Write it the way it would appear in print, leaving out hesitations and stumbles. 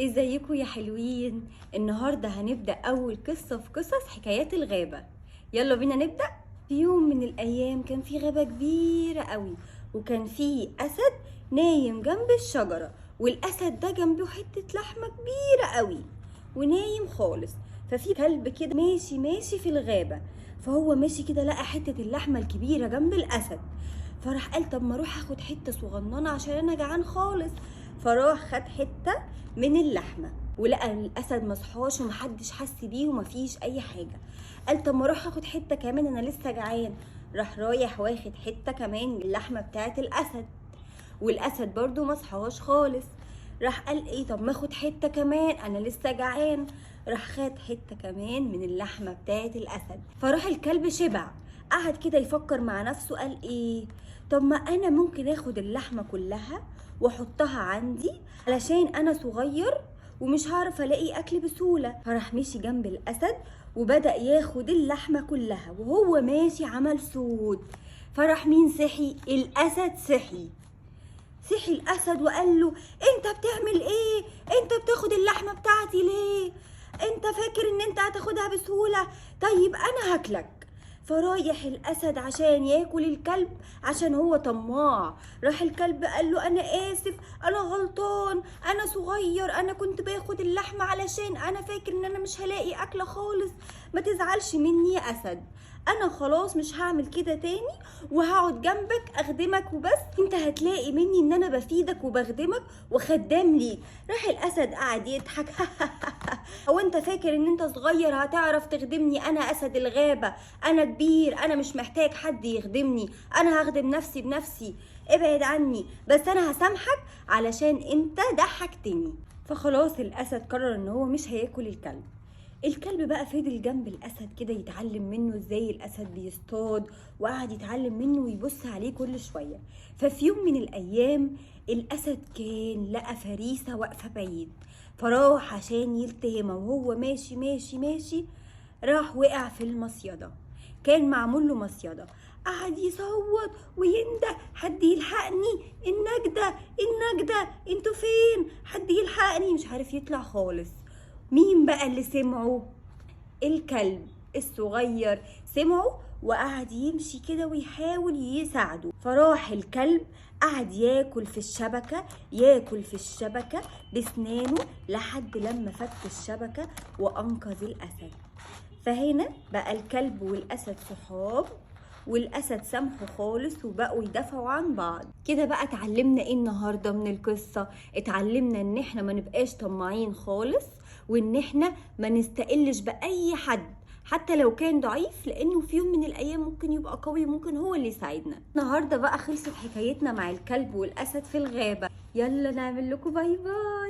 ازيكم يا حلوين؟ النهارده هنبدأ أول قصة في قصص حكايات الغابة. يلا بينا نبدأ. في يوم من الأيام كان في غابة كبيرة قوي، وكان في أسد نايم جنب الشجرة، والأسد ده جنبه حتة لحمة كبيرة قوي ونايم خالص. ففي كلب كده ماشي ماشي في الغابة، فهو ماشي كده لقى حتة اللحمة الكبيرة جنب الأسد، فراح قال طب ما اروح اخد حتة صغننة عشان انا جعان خالص. فراح خد حتة من اللحمة ولقى الاسد مصحاش ومحدش حس بيه ومفيش اي حاجة. قال طب ما اروح اخد حتة كمان انا لسه جعان. راح رايح واخد حتة كمان من اللحمة بتاعت الاسد، والاسد برضو مصحاش خالص. راح قال ايه طب ما اخد حته كمان انا لسه جعان. راح خد حته كمان من اللحمه بتاعت الاسد. فراح الكلب شبع، قعد كده يفكر مع نفسه، قال ايه طب ما انا ممكن اخد اللحمه كلها واحطها عندي علشان انا صغير ومش هعرف الاقي اكل بسهوله. فراح مشي جنب الاسد وبدأ ياخد اللحمه كلها، وهو ماشي عمل صوت. فراح مين صحي؟ الاسد صحي الاسد وقال له انت بتعمل ايه؟ انت بتاخد اللحمه بتاعتي ليه؟ انت فاكر ان انت هتاخدها بسهوله؟ طيب انا هاكلك. فرايح الاسد عشان ياكل الكلب عشان هو طماع. راح الكلب قال له انا اسف، انا غلطان، انا صغير، انا كنت باخد اللحمه علشان انا فاكر ان انا مش هلاقي اكله خالص. ما تزعلش مني يا اسد، انا خلاص مش هعمل كده تاني وهقعد جنبك اخدمك وبس. انت هتلاقي مني ان انا بفيدك وبخدمك وخدام ليك. راح الاسد قعد يضحك هو انت فاكر ان انت صغير هتعرف تخدمني؟ انا اسد الغابة، انا كبير، انا مش محتاج حد يخدمني، انا هخدم نفسي بنفسي، ابعد عني، بس انا هسامحك علشان انت ضحكتني. فخلاص الاسد قرر ان هو مش هياكل الكلب. الكلب بقى فضل جنب الاسد كده يتعلم منه ازاي الاسد بيصطاد، وقعد يتعلم منه ويبص عليه كل شويه. ففي يوم من الايام الاسد كان لقى فريسه واقفه بعيد، فراح عشان يلتهمها، وهو ماشي ماشي ماشي راح وقع في المصيده. كان معمول له مصيده، قعد يصوت وينده حد يلحقني، النجده النجده انتوا فين؟ حد يلحقني، مش عارف يطلع خالص. مين بقى اللي سمعه؟ الكلب الصغير سمعه وقعد يمشي كده ويحاول يساعده. فراح الكلب قعد ياكل في الشبكة، ياكل في الشبكة بسنانه لحد لما فك الشبكة وأنقذ الأسد. فهنا بقى الكلب والأسد صحاب، والأسد سامحه خالص وبقوا يدافعوا عن بعض. كده بقى اتعلمنا ايه النهاردة من القصة؟ اتعلمنا ان احنا ما نبقاش طماعين خالص، وان احنا ما نستقلش بأي حد حتى لو كان ضعيف، لانه في يوم من الايام ممكن يبقى قوي، ممكن هو اللي يساعدنا. النهارده بقى خلصت حكايتنا مع الكلب والاسد في الغابة. يلا نعمل لكم باي باي.